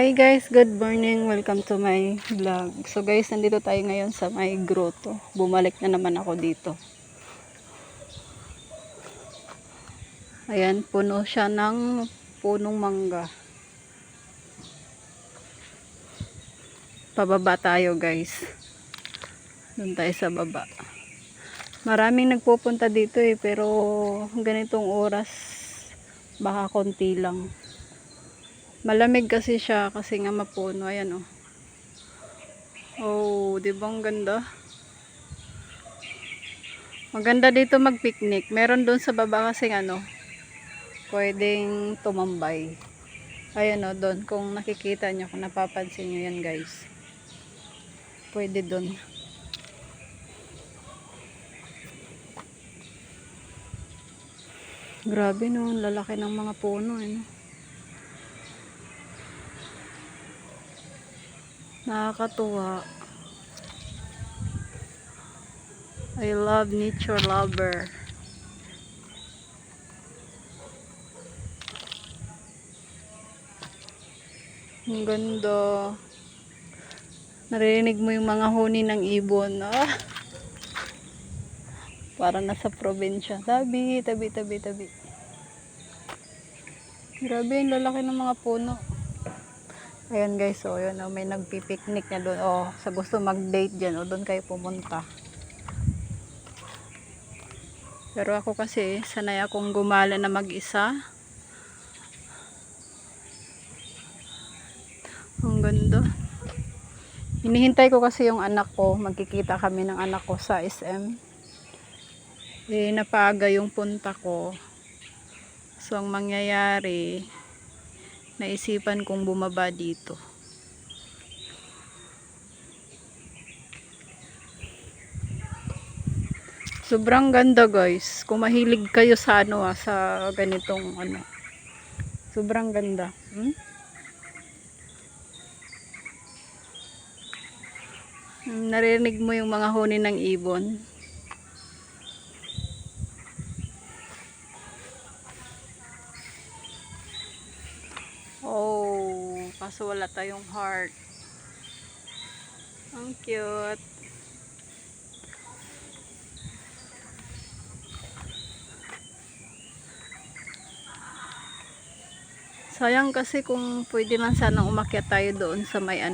Hi guys, good morning. Welcome to my vlog. So guys, nandito tayo ngayon sa may grotto. Bumalik na naman ako dito. Ayan, puno siya ng punong mangga. Pababa tayo guys. Doon tayo sa baba. Maraming nagpupunta dito pero ganitong oras baka konti lang. Malamig kasi siya kasi nga mapuno. Ayan oh. Oh, di ba ang ganda? Maganda dito mag-picnic. Meron doon sa baba kasi pwedeng tumambay. Ayan o, doon. Kung nakikita nyo, kung napapansin nyo yan guys. Pwede doon. Grabe no, lalaki ng mga puno no? Nakakatuwa. I love nature lover. Ang ganda. Narinig mo yung mga huni ng ibon. Ah. Para nasa probinsya. Tabi. Grabe, yung lalaki ng mga puno. Ayan guys, so yun, may nagpipiknik na doon. Sa gusto mag-date dyan, doon kayo pumunta. Pero ako kasi, sanay akong gumala na mag-isa. Ang ganda. Hinihintay ko kasi yung anak ko. Magkikita kami ng anak ko sa SM. Napaaga yung punta ko. So, ang mangyayari, naisipan kong bumaba dito. Sobrang ganda guys. Kung mahilig kayo sa sa ganitong Sobrang ganda. Narinig mo yung mga huni ng ibon. Oh, kaso wala tayong heart. Ang cute. Sayang kasi kung pwede man sanang umakyat tayo doon sa may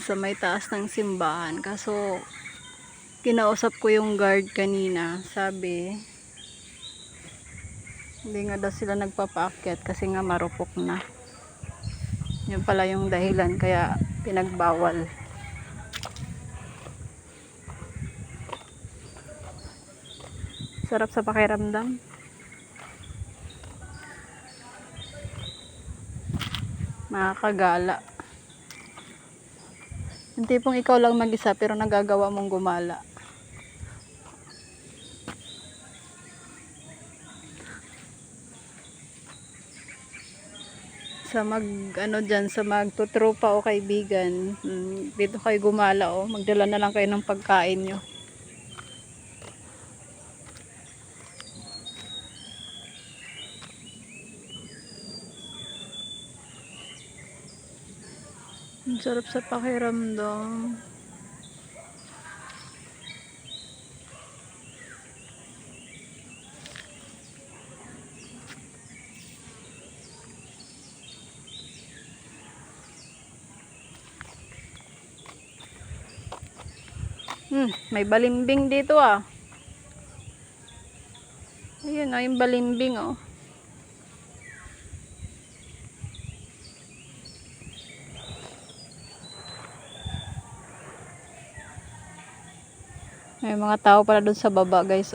sa may taas ng simbahan. Kaso kinausap ko yung guard kanina. Sabi hindi nga daw sila nagpapaakyat kasi nga marupok na. Yun pala yung dahilan kaya pinagbawal. Sarap sa pakiramdam. Makakagala. Yung tipong ikaw lang mag-isa pero nagagawa mong gumala. Sa dyan, sa magtutropa o kaibigan, dito kayo gumala magdala na lang kayo ng pagkain nyo. Ang sarap sa pakiramdam. May balimbing dito Ayun yung balimbing May mga tao pala doon sa baba guys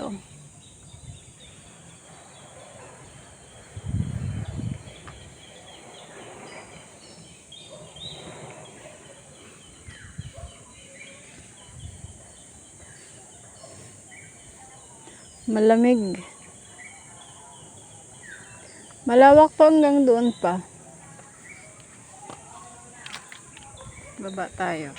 Malamig. Malawak to hanggang doon pa. Baba tayo.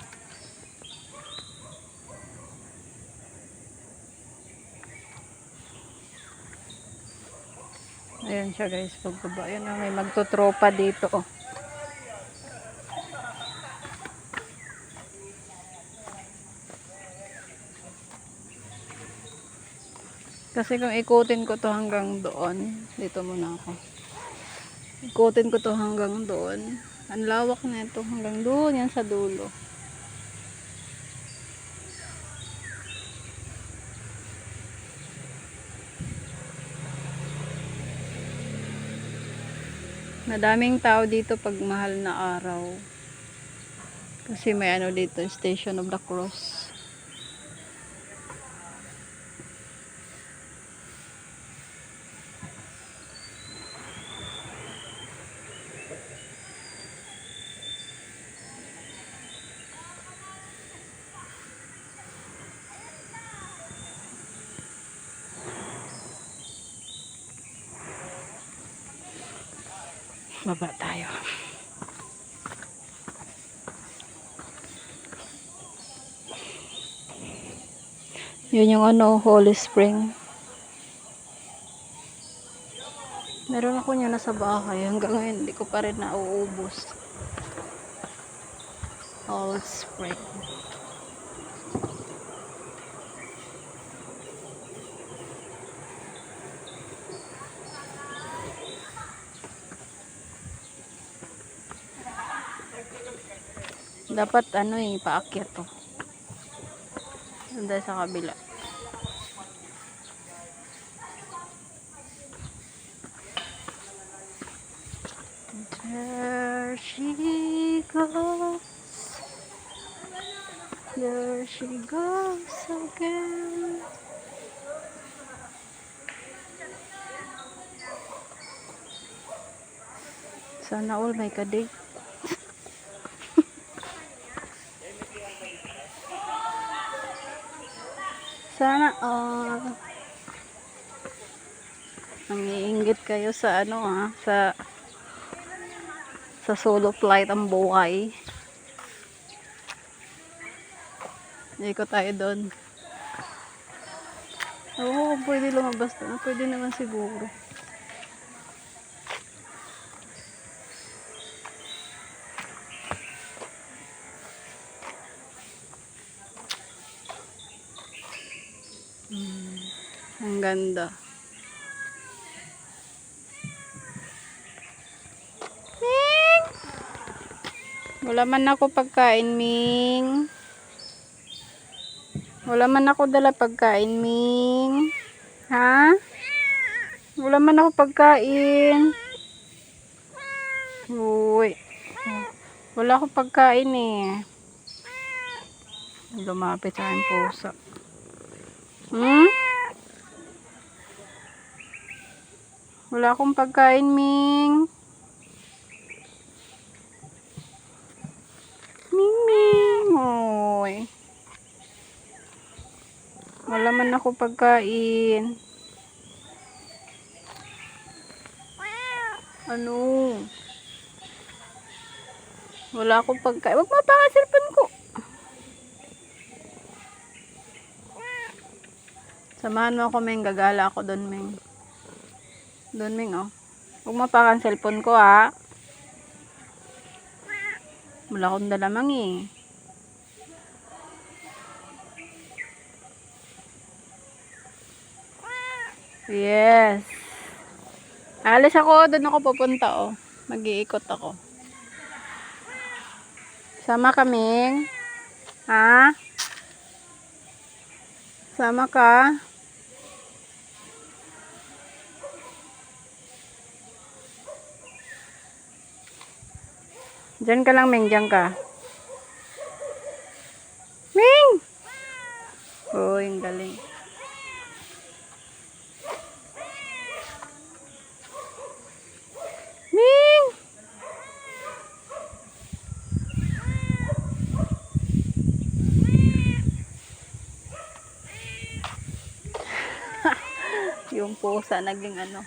Ayan siya guys, pagbaba. Ayan na, may magtutropa dito. Oh. Kasi kung ikutin ko to hanggang doon, dito muna ako. Ikutin ko to hanggang doon. Ang lawak na ito hanggang doon, yan sa dulo. Madaming tao dito pag mahal na araw. Kasi may ano dito, Station of the Cross. Baba tayo. Yun yung ano, Holy Spring. Meron ako niya nasa bahay. Hanggang ngayon, hindi ko pa rin nauubos. Holy Spring. Dapat ano paakyat to. Doon sa kabila. There she goes. There she goes again. Sana all may kadate. Sana all. Nangiinggit kayo sa ano sa solo flight ang buhay. Ikot tayo doon. Oo, pwede lumabas doon. Pwede naman siguro. Ang ganda. Ming! Wala man ako pagkain, Ming. Wala man ako dala pagkain, Ming. Ha? Wala man ako pagkain. Uy. Wala akong pagkain eh. Lumapit sa aking pusa. Wala akong pagkain, Ming. Ming, Ming. Uy. Wala man ako pagkain. Ano? Wala akong pagkain. Huwag mapangat cellphone ko. Samahan mo ako, Ming. Gagala ako doon, Ming. Doon, Ming, oh. Huwag mapangat cellphone ko, ha. Wala akong dalamang, eh. Yes. Alis ako. Doon ako pupunta, oh. Mag-iikot ako. Sama kaming. Ha? Sama ka? Diyan ka lang, Ming. Diyan ka. Ming! Oh, yung galing. Ming! Yung pusa naging ano.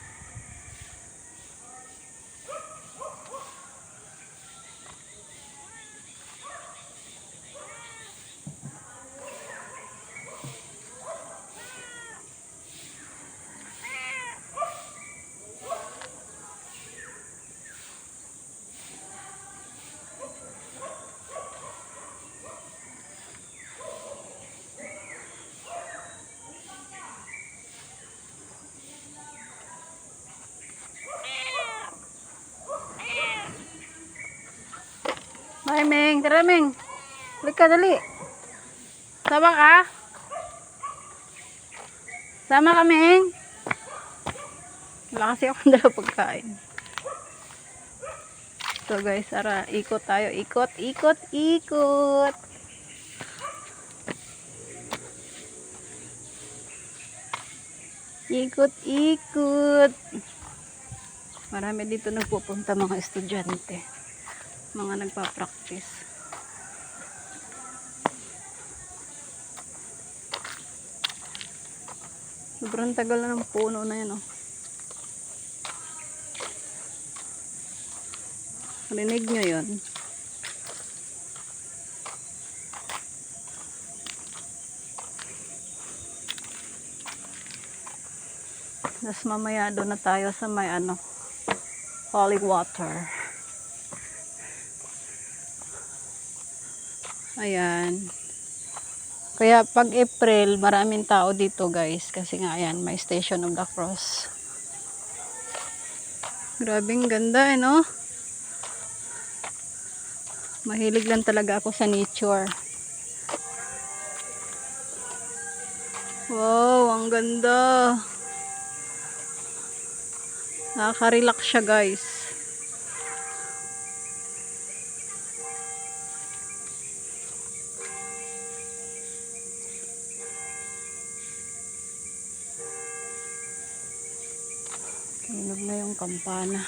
Hi, Meng. Tara, Meng. Balik ka, dali. Sama ka? Sama ka, Meng. Wala kasi akong dala pagkain. So guys, tara, ikot tayo. Ikot, ikot, ikot. Ikot, ikot. Marami dito nagpupunta mga estudyante. Mga nagpa-practice. Sobrang tagal na ng puno na yan, oh. Rinig nyo yun? Tapos mamaya doon na tayo sa may holy water. Ayan. Kaya pag April, maraming tao dito guys. Kasi nga ayan, may Station of the Cross. Grabing ganda no? Mahilig lang talaga ako sa nature. Wow, ang ganda. Nakaka-relax siya guys. Tunog na yung kampana.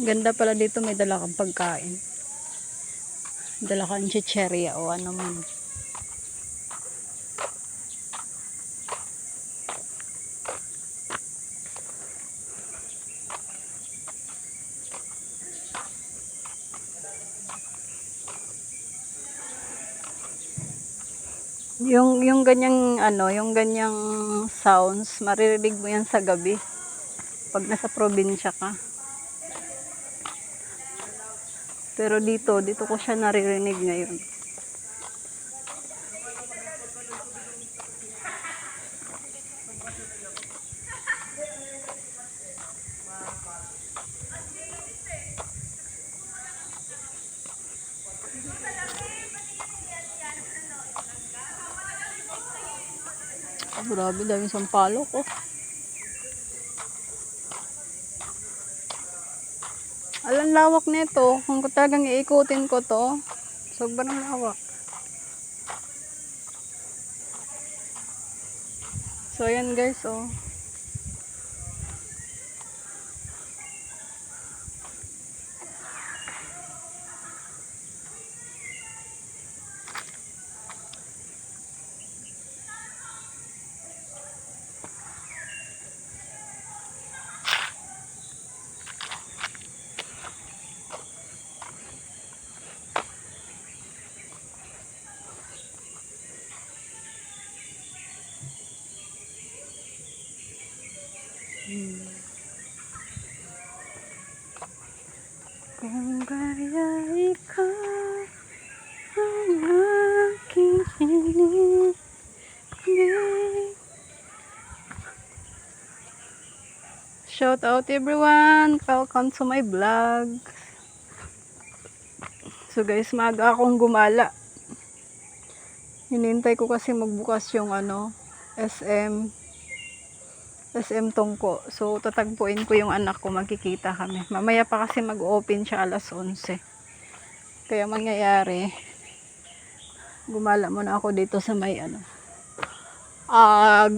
Ganda pala dito, may dala kang pagkain. Dala kang chicheria o ano man. Yung ganyang yung ganyang sounds, maririnig mo yan sa gabi pag nasa probinsya ka. Pero dito ko siya naririnig ngayon. Grabe, dami sampalok oh. Alang lawak nito, kung talagang iikutin ko to, sobrang lawak. So ayan guys oh. Kung kaya ikaw ang aking pinili. Shout out everyone! Welcome to my vlog. So guys, maaga akong gumala. Hinintay ko kasi magbukas yung SM Tongko. So tatagpuin ko yung anak ko, magkikita kami. Mamaya pa kasi mag-open siya alas 11. Kaya mangyayari, gumala muna ako dito sa may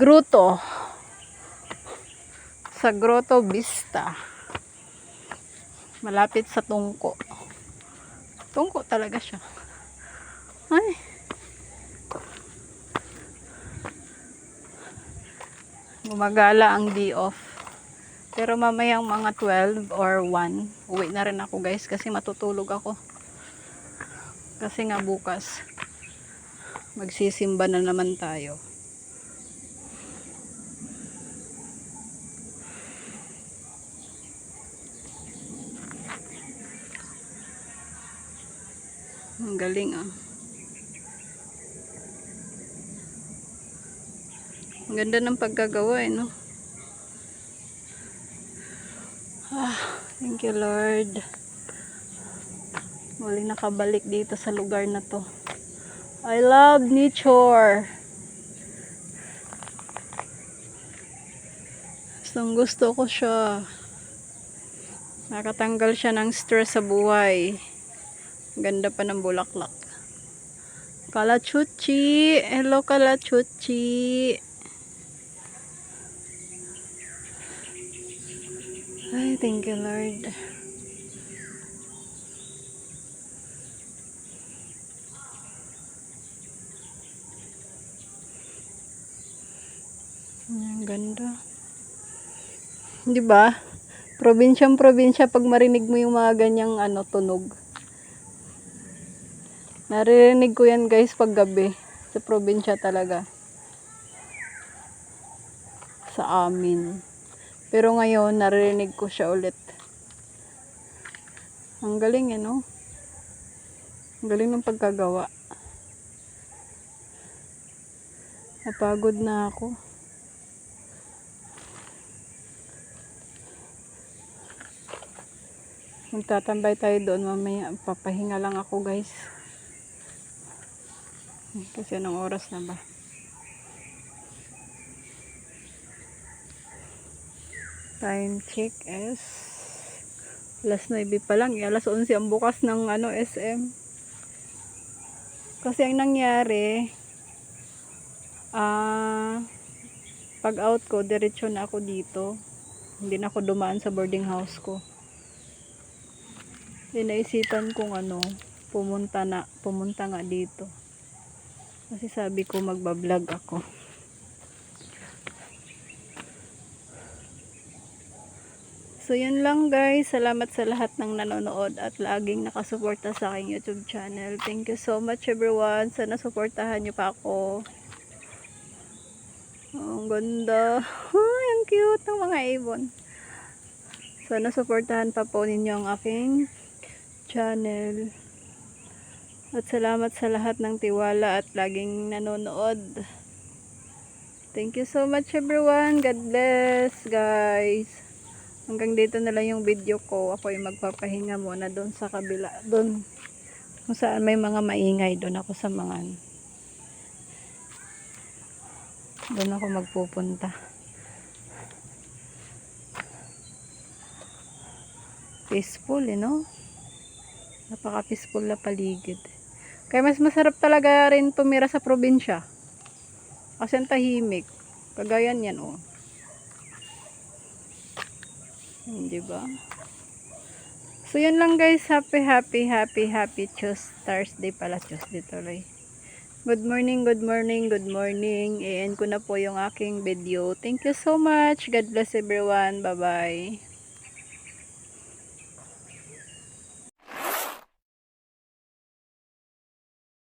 grotto. Sa Grotto Vista. Malapit sa Tongko. Tongko talaga siya. Ay. Gumagala ang day off. Pero mamayang mga 12 or 1, uwi na rin ako guys kasi matutulog ako. Kasi nga bukas magsisimba na naman tayo. Ang galing ah. Ang ganda ng pagkagawa no. Thank you Lord. Muling nakabalik dito sa lugar na to. I love nature. Gusto ko siya. Nakatanggal siya ng stress sa buhay. Ganda pa ng bulaklak. Kalachuchi. Hello Kalachuchi. Ay, thank you Lord. Ang ganda. 'Di ba? Probinsyang-probinsya pag marinig mo yung mga ganyang tunog. Naririnig ko yan guys pag gabi. Sa probinsya talaga. Sa amin. Pero ngayon, naririnig ko siya ulit. Ang galing no? Ang galing ng pagkagawa. Napagod na ako. Magtatambay tayo doon mamaya. Papahinga lang ako guys. Kasi anong oras na ba? Time check is alas 9 pa lang. Alas 11 ang bukas ng SM. Kasi ang nangyari pag out ko, diretso na ako dito. Hindi na ako dumaan sa boarding house ko. Naisipan kong pumunta nga dito. Kasi sabi ko magbablog ako. So yun lang guys. Salamat sa lahat ng nanonood at laging nakasuporta sa aking YouTube channel. Thank you so much everyone. Sana suportahan nyo pa ako. Oh, ang ganda. Ay, ang cute ng mga ibon. Sana suportahan pa po ninyo ang aking channel. At salamat sa lahat ng tiwala at laging nanonood. Thank you so much everyone. God bless guys. Hanggang dito na lang yung video ko. Ako ay magpapahinga muna doon sa kabila. Doon kung saan may mga maingay. Doon ako sa mga doon ako magpupunta. Peaceful no? Napaka peaceful na paligid. Kaya mas masarap talaga rin tumira sa probinsya. Kasi ang tahimik. Kagayan yan diba? So yun lang guys. Happy Thursday pala. Tuesday tuloy. Good morning. I-end ko na po yung aking video. Thank you so much. God bless everyone. Bye bye.